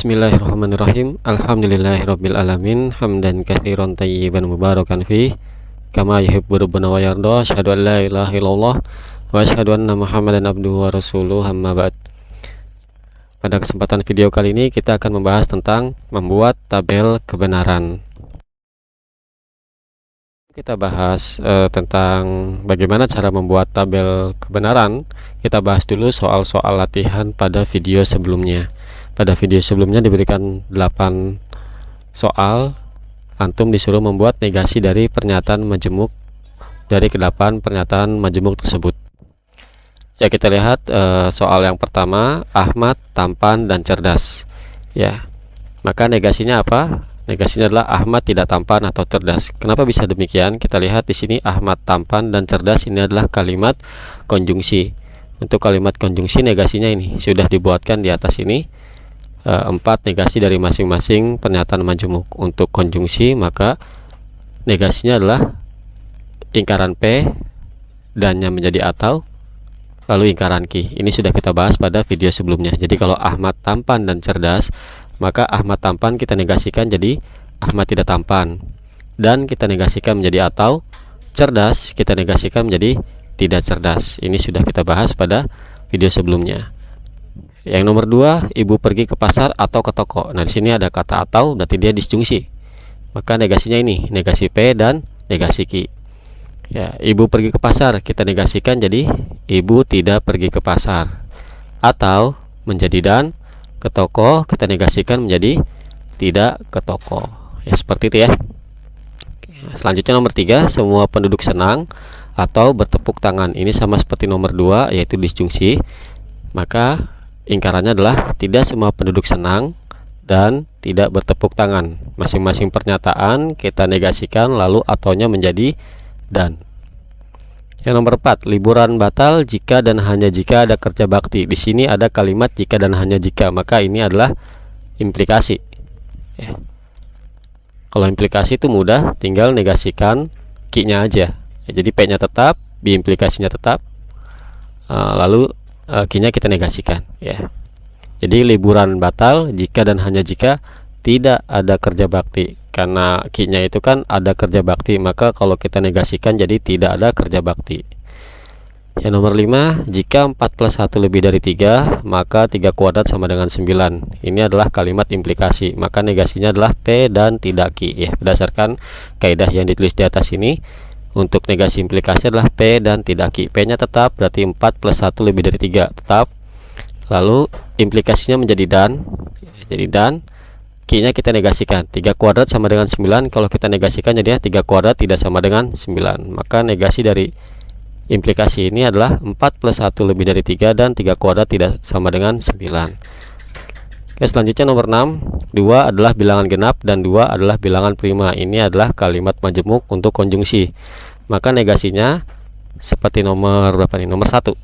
Bismillahirrahmanirrahim. Alhamdulillahirabbil alamin, hamdan katsiran thayyiban mubarakan fi kama yuhibbu rabbuna wa yarda. Asyhadu an la ilaha illallah wa asyhadu anna Muhammadan abduhu wa rasuluhu, amma ba'd. Pada kesempatan video kali ini kita akan membahas tentang membuat tabel kebenaran. Kita bahas tentang bagaimana cara membuat tabel kebenaran. Kita bahas dulu soal-soal latihan pada video sebelumnya. Pada video sebelumnya diberikan 8 soal. Antum disuruh membuat negasi dari pernyataan majemuk dari ke-8 pernyataan majemuk tersebut. Ya, kita lihat soal yang pertama, Ahmad tampan dan cerdas. Ya, maka negasinya apa? Negasinya adalah Ahmad tidak tampan atau cerdas. Kenapa bisa demikian? Kita lihat di sini Ahmad tampan dan cerdas ini adalah kalimat konjungsi. Untuk kalimat konjungsi negasinya ini sudah dibuatkan di atas ini. 4 negasi dari masing-masing pernyataan majemuk. Untuk konjungsi maka negasinya adalah ingkaran P dannya menjadi atau, lalu ingkaran Q. Ini sudah kita bahas pada video sebelumnya. Jadi kalau Ahmad tampan dan cerdas, maka Ahmad tampan kita negasikan jadi Ahmad tidak tampan, dan kita negasikan menjadi atau cerdas kita negasikan menjadi tidak cerdas. Ini sudah kita bahas pada video sebelumnya. Yang nomor 2, ibu pergi ke pasar atau ke toko. Nah, di sini ada kata atau, berarti dia disjungsi. Maka negasinya ini, negasi P dan negasi Q. Ya, ibu pergi ke pasar kita negasikan jadi ibu tidak pergi ke pasar. Atau menjadi dan, ke toko kita negasikan menjadi tidak ke toko. Ya, seperti itu ya. Selanjutnya nomor 3, semua penduduk senang atau bertepuk tangan. Ini sama seperti nomor 2, yaitu disjungsi. Maka ingkarannya adalah tidak semua penduduk senang dan tidak bertepuk tangan. Masing-masing pernyataan kita negasikan lalu ataunya menjadi dan. Yang nomor 4, liburan batal jika dan hanya jika ada kerja bakti. Di sini ada kalimat jika dan hanya jika, maka ini adalah implikasi. Ya. Kalau implikasi itu mudah, tinggal negasikan Q-nya aja. Ya, jadi P-nya tetap, B implikasinya tetap, lalu Q-nya kita negasikan. Ya. Jadi liburan batal jika dan hanya jika tidak ada kerja bakti. Karena Q-nya itu kan ada kerja bakti, maka kalau kita negasikan jadi tidak ada kerja bakti. Yang nomor 5, jika 4 plus 1 lebih dari 3, maka 3 kuadrat sama dengan 9. Ini adalah kalimat implikasi, maka negasinya adalah P dan tidak Q. Ya, berdasarkan kaidah yang ditulis di atas ini, untuk negasi implikasi adalah P dan tidak Q. P nya tetap, berarti 4 plus 1 lebih dari 3 tetap. Lalu implikasinya menjadi dan. Jadi dan, Q nya kita negasikan. 3 kuadrat sama dengan 9. Kalau kita negasikan jadi 3 kuadrat tidak sama dengan 9. Maka negasi dari implikasi ini adalah 4 plus 1 lebih dari 3 dan 3 kuadrat tidak sama dengan 9. Oke, selanjutnya nomor 6, 2 adalah bilangan genap dan 2 adalah bilangan prima. Ini adalah kalimat majemuk untuk konjungsi. Maka negasinya seperti nomor berapa nih? Nomor 1.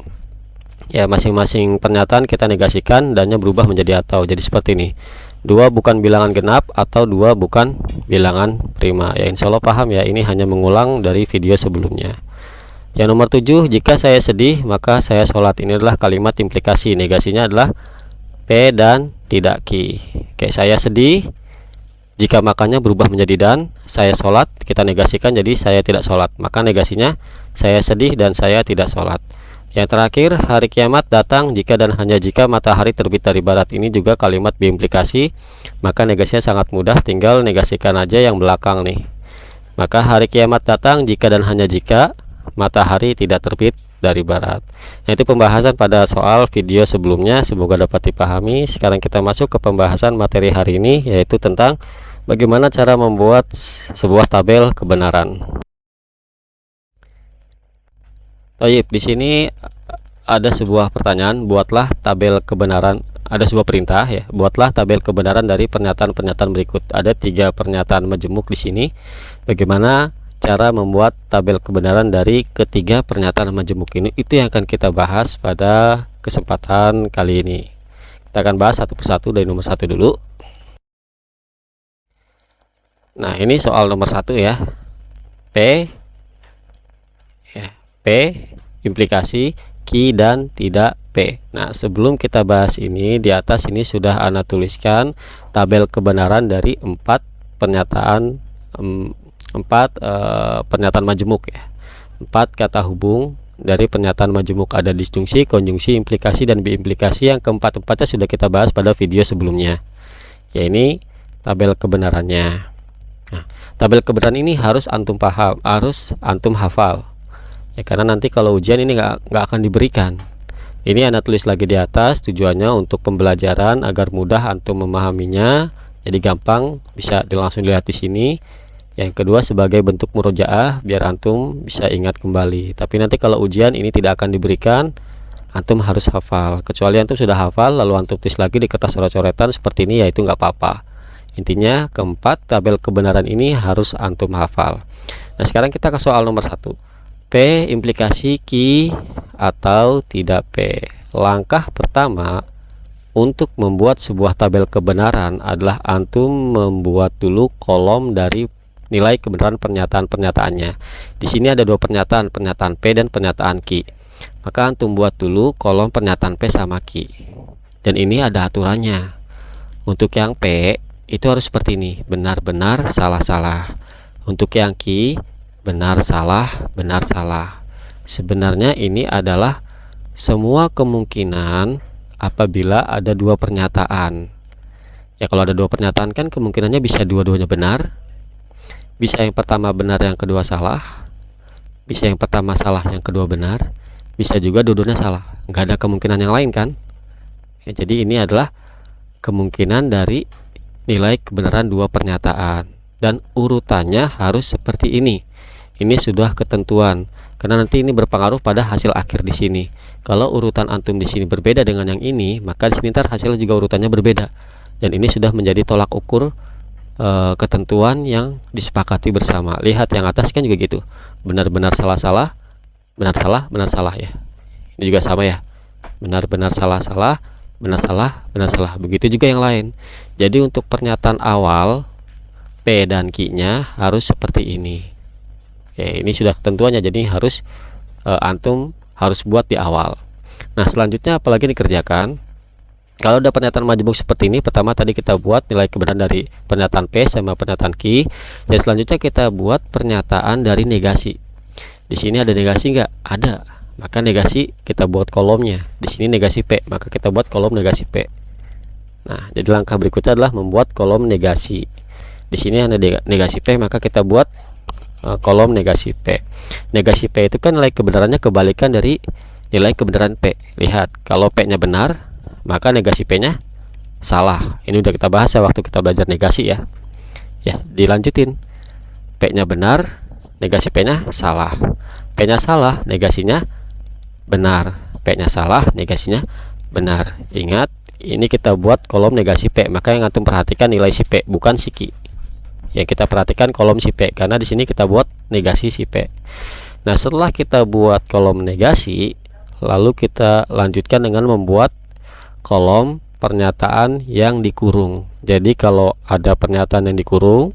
Ya, masing-masing pernyataan kita negasikan dannya berubah menjadi atau. Jadi seperti ini. 2 bukan bilangan genap atau 2 bukan bilangan prima. Ya, insya Allah paham ya, ini hanya mengulang dari video sebelumnya. Yang nomor 7, jika saya sedih maka saya sholat. Ini adalah kalimat implikasi. Negasinya adalah P dan tidak Q. Kayak saya sedih, jika makanya berubah menjadi dan, saya sholat kita negasikan jadi saya tidak sholat. Maka negasinya saya sedih dan saya tidak sholat. Yang terakhir, hari kiamat datang jika dan hanya jika matahari terbit dari barat. Ini juga kalimat biimplikasi, maka negasinya sangat mudah, tinggal negasikan aja yang belakang nih. Maka hari kiamat datang jika dan hanya jika matahari tidak terbit dari barat. Nah, itu pembahasan pada soal video sebelumnya, semoga dapat dipahami. Sekarang kita masuk ke pembahasan materi hari ini, yaitu tentang bagaimana cara membuat sebuah tabel kebenaran. Baik, di sini ada sebuah pertanyaan, buatlah tabel kebenaran. Ada sebuah perintah ya, buatlah tabel kebenaran dari pernyataan-pernyataan berikut. Ada 3 pernyataan majemuk di sini. Bagaimana cara membuat tabel kebenaran dari ketiga pernyataan majemuk ini? Itu yang akan kita bahas pada kesempatan kali ini. Kita akan bahas satu persatu dari nomor 1 dulu. Nah, ini soal nomor 1 ya. P ya, P implikasi Ki dan tidak P. Nah, sebelum kita bahas ini, di atas ini sudah Ana tuliskan tabel kebenaran dari 4 pernyataan pernyataan majemuk ya. 4 kata hubung dari pernyataan majemuk, ada disjungsi, konjungsi, implikasi, dan biimplikasi. Yang keempat-empatnya sudah kita bahas pada video sebelumnya. Ya, ini tabel kebenarannya. Nah, tabel kebenaran ini harus antum paham, harus antum hafal. Ya, karena nanti kalau ujian ini nggak akan diberikan. Ini Anda tulis lagi di atas, tujuannya untuk pembelajaran agar mudah antum memahaminya. Jadi gampang, bisa langsung dilihat di sini. Yang kedua sebagai bentuk murojaah biar antum bisa ingat kembali. Tapi nanti kalau ujian ini tidak akan diberikan, antum harus hafal. Kecuali antum sudah hafal lalu antum tulis lagi di kertas coret-coretan seperti ini, yaitu nggak apa-apa. Intinya keempat tabel kebenaran ini harus antum hafal. Nah, sekarang kita ke soal nomor 1. P implikasi Ki atau tidak P. Langkah pertama untuk membuat sebuah tabel kebenaran adalah antum membuat dulu kolom dari nilai kebenaran pernyataan-pernyataannya. Di sini ada 2 pernyataan, pernyataan P dan pernyataan Ki. Maka antum buat dulu kolom pernyataan P sama Ki. Dan ini ada aturannya. Untuk yang P itu harus seperti ini, benar-benar, salah-salah. Untuk yang Ki, benar salah, benar salah. Sebenarnya ini adalah semua kemungkinan apabila ada 2 pernyataan. Ya, kalau ada 2 pernyataan kan kemungkinannya bisa dua-duanya benar. Bisa yang pertama benar, yang kedua salah. Bisa yang pertama salah, yang kedua benar. Bisa juga dua-duanya salah. Nggak ada kemungkinan yang lain kan? Ya, jadi ini adalah kemungkinan dari nilai kebenaran 2 pernyataan. Dan urutannya harus seperti ini. Ini sudah ketentuan. Karena nanti ini berpengaruh pada hasil akhir di sini. Kalau urutan antum di sini berbeda dengan yang ini, maka di sini ntar hasilnya juga urutannya berbeda. Dan ini sudah menjadi tolak ukur ketentuan yang disepakati bersama. Lihat yang atas kan juga gitu, benar-benar salah-salah, benar salah, benar salah ya. Ini juga sama ya, benar-benar salah-salah, benar salah, benar salah. Begitu juga yang lain. Jadi untuk pernyataan awal P dan Q nya harus seperti ini. Oke, ini sudah ketentuannya, jadi harus antum harus buat di awal. Nah, selanjutnya apalagi dikerjakan. Kalau ada pernyataan majemuk seperti ini, pertama tadi kita buat nilai kebenaran dari pernyataan P sama pernyataan Q. Dan selanjutnya kita buat pernyataan dari negasi. Di sini ada negasi nggak? Ada. Maka negasi kita buat kolomnya. Di sini negasi P, maka kita buat kolom negasi P. Nah, jadi langkah berikutnya adalah membuat kolom negasi. Di sini ada negasi P, maka kita buat kolom negasi P. Negasi P itu kan nilai kebenarannya kebalikan dari nilai kebenaran P. Lihat, kalau P-nya benar, maka negasi P-nya salah. Ini udah kita bahas ya waktu kita belajar negasi ya. Ya, dilanjutin. P-nya benar, negasi P-nya salah. P-nya salah, negasinya benar. P-nya salah, negasinya benar. Ingat, ini kita buat kolom negasi P. Maka yang antum perhatikan nilai si P, bukan si Q. Yang kita perhatikan kolom si P, karena di sini kita buat negasi si P. Nah, setelah kita buat kolom negasi, lalu kita lanjutkan dengan membuat kolom pernyataan yang dikurung. Jadi kalau ada pernyataan yang dikurung,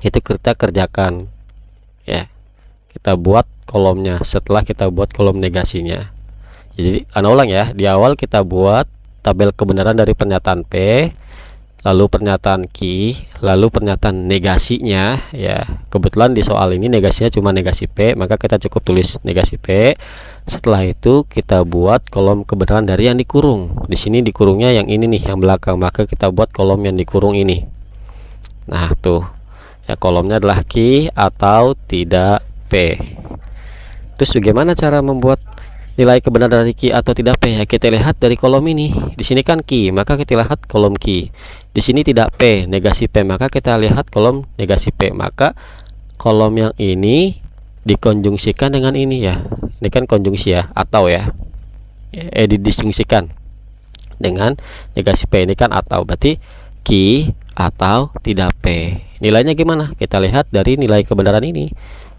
itu kita kerjakan ya, kita buat kolomnya setelah kita buat kolom negasinya. Jadi ana ulang ya, di awal kita buat tabel kebenaran dari pernyataan P, lalu pernyataan Q, lalu pernyataan negasinya ya. Kebetulan di soal ini negasinya cuma negasi P, maka kita cukup tulis negasi P. Setelah itu kita buat kolom kebenaran dari yang dikurung. Di sini dikurungnya yang ini nih, yang belakang, maka kita buat kolom yang dikurung ini. Nah, tuh. Ya, kolomnya adalah Q atau tidak P. Terus bagaimana cara membuat nilai kebenaran dari Q atau tidak P? Ya, kita lihat dari kolom ini. Di sini kan Q, maka kita lihat kolom Q. Di sini tidak P, negasi P, maka kita lihat kolom negasi P. Maka kolom yang ini dikonjungsikan dengan ini ya. Ini kan konjungsi ya, atau ya. Didisjungsikan dengan negasi P, ini kan atau, berarti Q atau tidak P. Nilainya gimana? Kita lihat dari nilai kebenaran ini.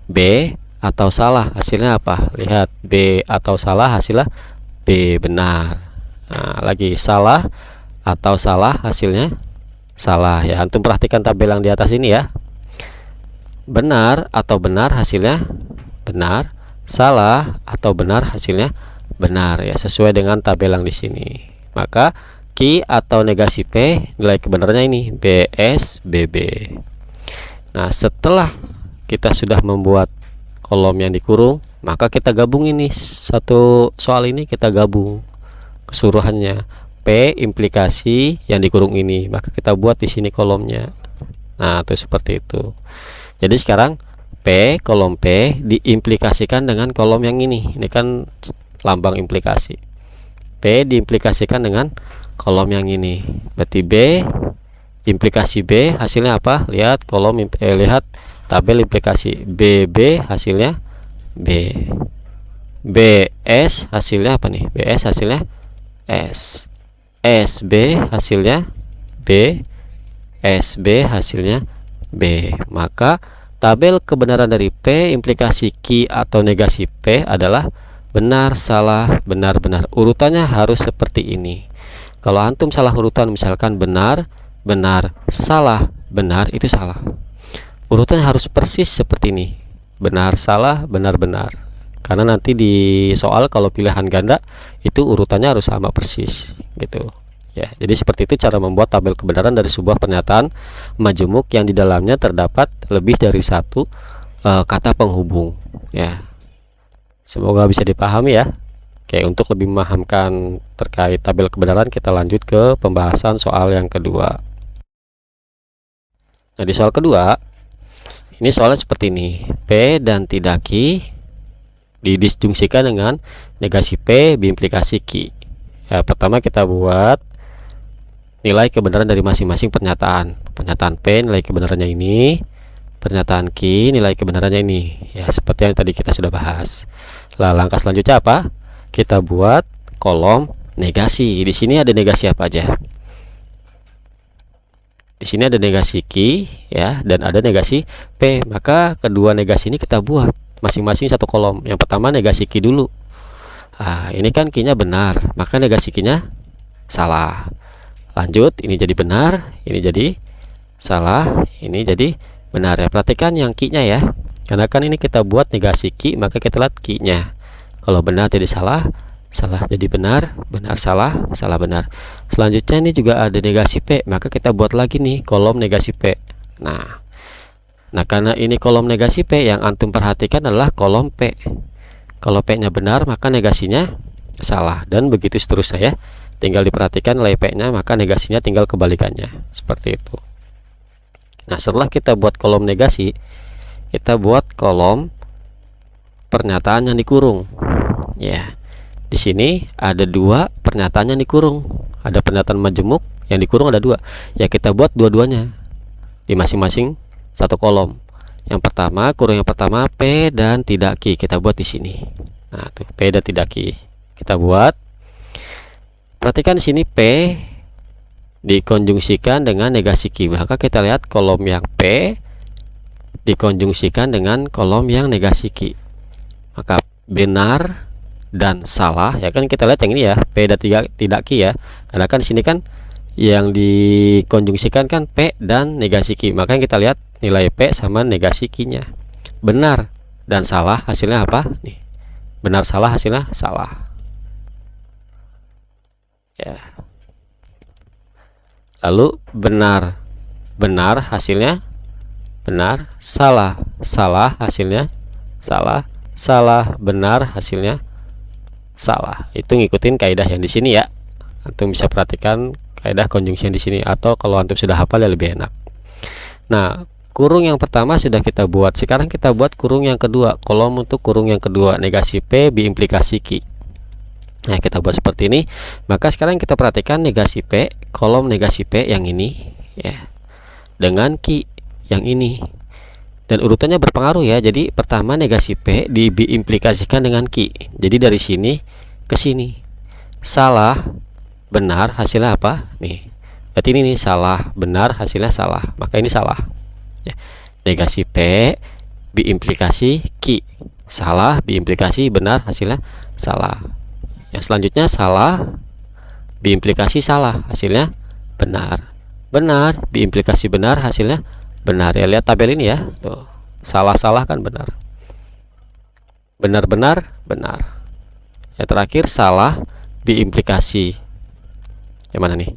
B atau salah, hasilnya apa? Lihat, B atau salah, hasilnya B benar. Nah, lagi salah atau salah, hasilnya salah ya. Antum perhatikan tabel yang di atas ini ya. Benar atau benar, hasilnya benar. Salah atau benar, hasilnya benar ya, sesuai dengan tabel yang di sini. Maka Q atau negasi P nilai kebenarannya ini BS BB. Nah, setelah kita sudah membuat kolom yang dikurung, maka kita gabung ini satu soal ini, kita gabung keseluruhannya. P implikasi yang dikurung ini, maka kita buat di sini kolomnya. Nah, itu seperti itu. Jadi sekarang P, kolom P diimplikasikan dengan kolom yang ini. Ini kan lambang implikasi. P diimplikasikan dengan kolom yang ini. Berarti B implikasi B hasilnya apa? Lihat kolom lihat tabel implikasi. BB hasilnya B. BS hasilnya apa nih? BS hasilnya S. SB hasilnya B. SB hasilnya B. Maka tabel kebenaran dari P implikasi Q atau negasi P adalah benar, salah, benar, benar. Urutannya harus seperti ini. Kalau antum salah urutan, misalkan benar, benar, salah, benar, itu salah. Urutannya harus persis seperti ini. Benar, salah, benar, benar. Karena nanti di soal kalau pilihan ganda itu urutannya harus sama persis gitu. Ya, jadi seperti itu cara membuat tabel kebenaran dari sebuah pernyataan majemuk yang di dalamnya terdapat lebih dari satu kata penghubung. Ya, semoga bisa dipahami ya. Oke, untuk lebih memahamkan terkait tabel kebenaran, kita lanjut ke pembahasan soal yang kedua. Nah, di soal kedua ini soalnya seperti ini. P dan tidak Q didisjungsikan dengan negasi P biimplikasi Q. Ya, pertama kita buat nilai kebenaran dari masing-masing pernyataan. Pernyataan P nilai kebenarannya ini, pernyataan Q nilai kebenarannya ini. Ya, seperti yang tadi kita sudah bahas. Lah, langkah selanjutnya apa? Kita buat kolom negasi. Di sini ada negasi apa aja? Di sini ada negasi Q ya, dan ada negasi P. Maka kedua negasi ini kita buat masing-masing satu kolom. Yang pertama negasi Q dulu. Nah, ini kan Q-nya benar, maka negasi Q-nya salah. Lanjut, ini jadi benar, ini jadi salah, ini jadi benar ya. Perhatikan yang Q-nya ya. Karena kan ini kita buat negasi Q, maka kita lihat Q-nya. Kalau benar jadi salah, salah jadi benar, benar salah, salah benar. Selanjutnya ini juga ada negasi P, maka kita buat lagi nih kolom negasi P. Nah, karena ini kolom negasi P, yang antum perhatikan adalah kolom P. Kalau P-nya benar, maka negasinya salah, dan begitu seterusnya ya. Tinggal diperhatikan nilai P-nya, maka negasinya tinggal kebalikannya. Seperti itu. Nah, setelah kita buat kolom negasi, kita buat kolom pernyataan yang dikurung. Ya. Di sini ada dua pernyataan yang dikurung. Ada pernyataan majemuk yang dikurung, ada dua. Ya, kita buat dua-duanya di masing-masing satu kolom. Yang pertama, kurung yang pertama P dan tidak Q, kita buat di sini. Nah, tuh P dan tidak Q kita buat. Perhatikan di sini P dikonjungsikan dengan negasi Q, maka kita lihat kolom yang P dikonjungsikan dengan kolom yang negasi Q. Maka benar dan salah ya, kan kita lihat yang ini ya, P dan tidak Q ya. Karena kan di sini kan yang dikonjungsikan kan P dan negasi Q, maka yang kita lihat nilai P sama negasi Q-nya. Benar dan salah hasilnya apa? Nih. Benar salah hasilnya salah. Ya. Lalu benar hasilnya benar, salah hasilnya salah, salah benar hasilnya salah. Itu ngikutin kaidah yang di sini ya. Antum bisa perhatikan kaidah konjungsi yang di sini, atau kalau antum sudah hafal ya lebih enak. Nah, kurung yang pertama sudah kita buat. Sekarang kita buat kurung yang kedua, kolom untuk kurung yang kedua, negasi P biimplikasi Q. Nah, kita buat seperti ini. Maka sekarang kita perhatikan negasi P, kolom negasi P yang ini ya, dengan Q yang ini. Dan urutannya berpengaruh ya. Jadi pertama negasi P diimplikasikan dengan Q. Jadi dari sini ke sini. Salah, benar hasilnya apa? Nih. Berarti ini nih, salah, benar hasilnya salah. Maka ini salah. Ya. Negasi P biimplikasi Q. Salah biimplikasi benar hasilnya salah. Yang selanjutnya salah biimplikasi salah hasilnya benar. Benar biimplikasi benar hasilnya benar ya. Lihat tabel ini ya. Tuh. Salah-salah kan benar. Benar-benar benar. Yang terakhir salah biimplikasi. Yang mana nih?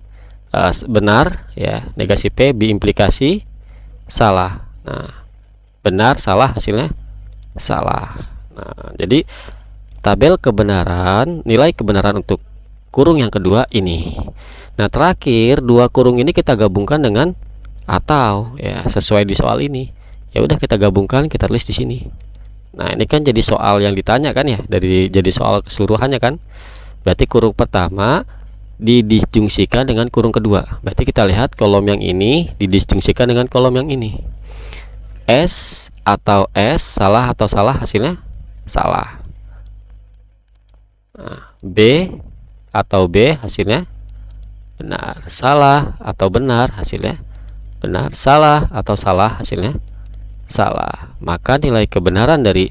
Benar ya, negasi P biimplikasi salah. Nah, benar salah hasilnya salah. Nah, jadi tabel kebenaran, nilai kebenaran untuk kurung yang kedua ini. Nah, terakhir dua kurung ini kita gabungkan dengan atau ya sesuai di soal ini. Ya udah kita gabungkan, kita tulis di sini. Nah, ini kan jadi soal yang ditanya kan ya, jadi soal keseluruhannya kan. Berarti kurung pertama didisjungsikan dengan kurung kedua. Berarti kita lihat kolom yang ini didisjungsikan dengan kolom yang ini. S atau S, salah atau salah, hasilnya salah. Nah, B atau B, hasilnya benar. Salah atau benar, hasilnya benar. Salah atau salah, hasilnya salah. Maka nilai kebenaran dari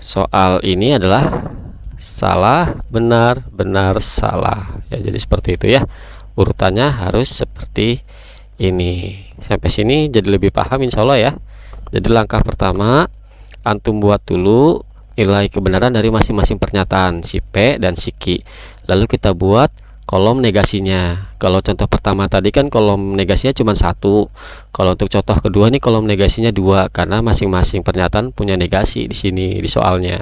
soal ini adalah salah, benar, benar, salah. Ya, jadi seperti itu ya. Urutannya harus seperti ini. Sampai sini jadi lebih paham insya Allah ya. Jadi langkah pertama, antum buat dulu nilai kebenaran dari masing-masing pernyataan si P dan si Q. Lalu kita buat kolom negasinya. Kalau contoh pertama tadi kan kolom negasinya cuma 1. Kalau untuk contoh kedua ini kolom negasinya 2 karena masing-masing pernyataan punya negasi di sini di soalnya.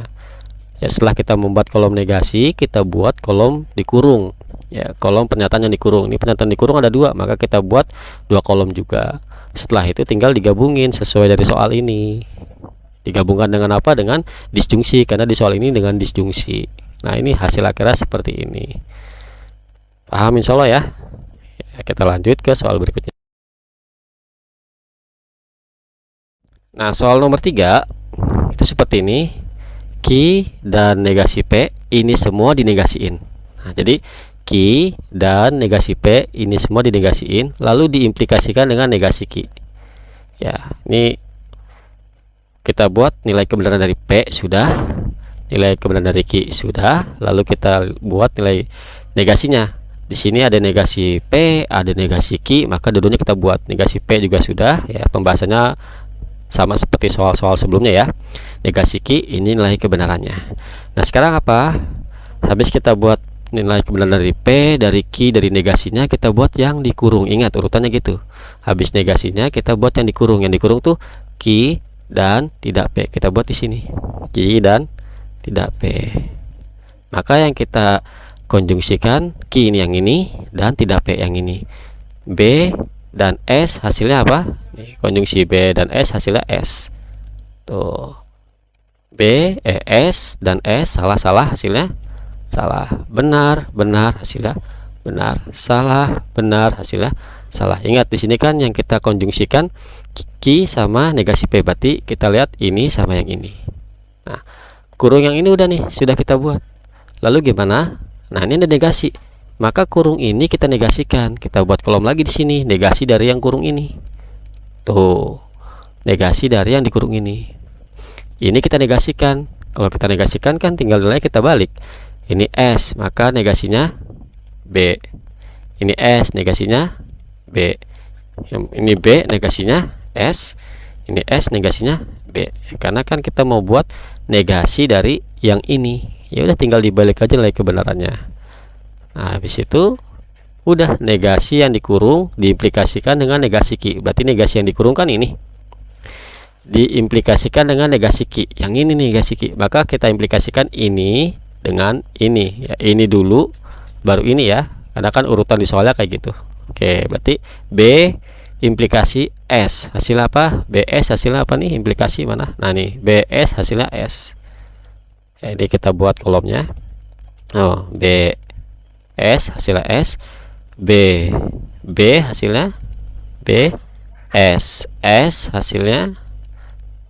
Ya, setelah kita membuat kolom negasi, kita buat kolom dikurung. Ya, kolom pernyataan yang dikurung. Ini pernyataan dikurung ada 2, maka kita buat 2 kolom juga. Setelah itu tinggal digabungin sesuai dari soal ini. Digabungkan dengan apa? Dengan disjungsi, karena di soal ini dengan disjungsi. Nah, ini hasil akhirnya seperti ini. Paham insya Allah ya? Ya, kita lanjut ke soal berikutnya. Nah, soal nomor 3 itu seperti ini. Q dan negasi P ini semua dinegasiin. Nah, jadi Q dan negasi P ini semua dinegasiin, lalu diimplikasikan dengan negasi Q. Ya, ini kita buat nilai kebenaran dari P sudah, nilai kebenaran dari Q sudah, lalu kita buat nilai negasinya. Di sini ada negasi P, ada negasi Q, maka dulunya kita buat negasi P juga sudah. Ya, pembahasannya sama seperti soal-soal sebelumnya ya. Negasi Q ini nilai kebenarannya. Nah, sekarang apa? Habis kita buat nilai kebenaran dari P, dari Q, dari negasinya, kita buat yang dikurung. Ingat urutannya gitu. Habis negasinya kita buat yang dikurung. Yang dikurung tuh Q dan tidak P. Kita buat di sini. Q dan tidak P. Maka yang kita konjungsikan Q ini yang ini dan tidak P yang ini. B dan S hasilnya apa? Nih, konjungsi B dan S hasilnya S. Tuh. B, S dan S salah hasilnya salah. Benar, benar hasilnya benar. Salah, benar hasilnya salah. Ingat di sini kan yang kita konjungsikan Q sama negasi P, berarti kita lihat ini sama yang ini. Nah, kurung yang ini udah nih, sudah kita buat. Lalu gimana? Nah, ini ada negasi. Maka kurung ini kita negasikan. Kita buat kolom lagi di sini, negasi dari yang kurung ini. Tuh. Negasi dari yang dikurung ini. Ini kita negasikan. Kalau kita negasikan kan tinggal nilai kita balik. Ini S, maka negasinya B. Ini S, negasinya B. Ini B, negasinya S. Ini S, negasinya B. Karena kan kita mau buat negasi dari yang ini. Ya udah tinggal dibalik aja nilai kebenarannya. Nah, habis itu udah negasi yang dikurung diimplikasikan dengan negasi Q. Berarti negasi yang dikurung kan ini. Diimplikasikan dengan negasi Q. Yang ini negasi Q. Maka kita implikasikan ini dengan ini. Ya, ini dulu baru ini ya. Karena kan urutan di soalnya kayak gitu. Oke, berarti B implikasi S. Hasil apa? BS hasilnya apa nih? Implikasi mana? Nah, nih BS hasilnya S. Jadi kita buat kolomnya. Oh, B S hasilnya S. B hasilnya B. S hasilnya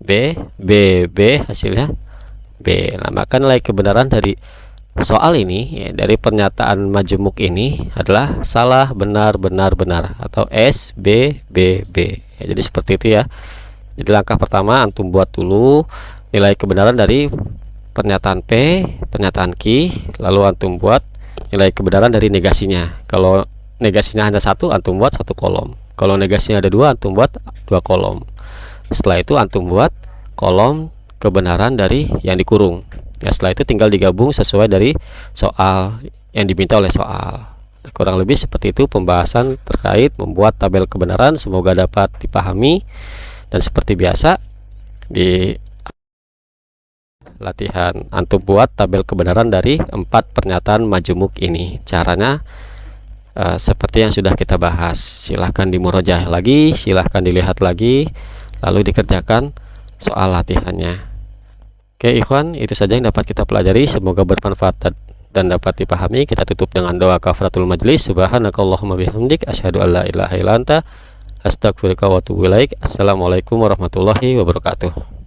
B. Hasilnya B. Nah, maka nilai kebenaran dari soal ini ya, dari pernyataan majemuk ini adalah salah, benar, benar, benar, atau S, B, B, B. Ya, jadi seperti itu ya. Jadi langkah pertama antum buat dulu nilai kebenaran dari pernyataan P, pernyataan Q, lalu antum buat nilai kebenaran dari negasinya. Kalau negasinya hanya 1, antum buat 1 kolom. Kalau negasinya ada 2, antum buat 2 kolom. Setelah itu antum buat kolom kebenaran dari yang dikurung. Ya, setelah itu tinggal digabung sesuai dari soal yang diminta oleh soal. Kurang lebih seperti itu pembahasan terkait membuat tabel kebenaran. Semoga dapat dipahami, dan seperti biasa di latihan antum buat tabel kebenaran dari 4 pernyataan majemuk ini. Caranya seperti yang sudah kita bahas. Silahkan dimurojaah lagi, silahkan dilihat lagi, lalu dikerjakan soal latihannya. Oke ikhwan, itu saja yang dapat kita pelajari. Semoga bermanfaat dan dapat dipahami. Kita tutup dengan doa kafaratul majlis. Subhanakallahumma bihamdik, asyhadu an la ilaha illa anta, astaghfiruka wa atubu ilaik. Assalamualaikum warahmatullahi wabarakatuh.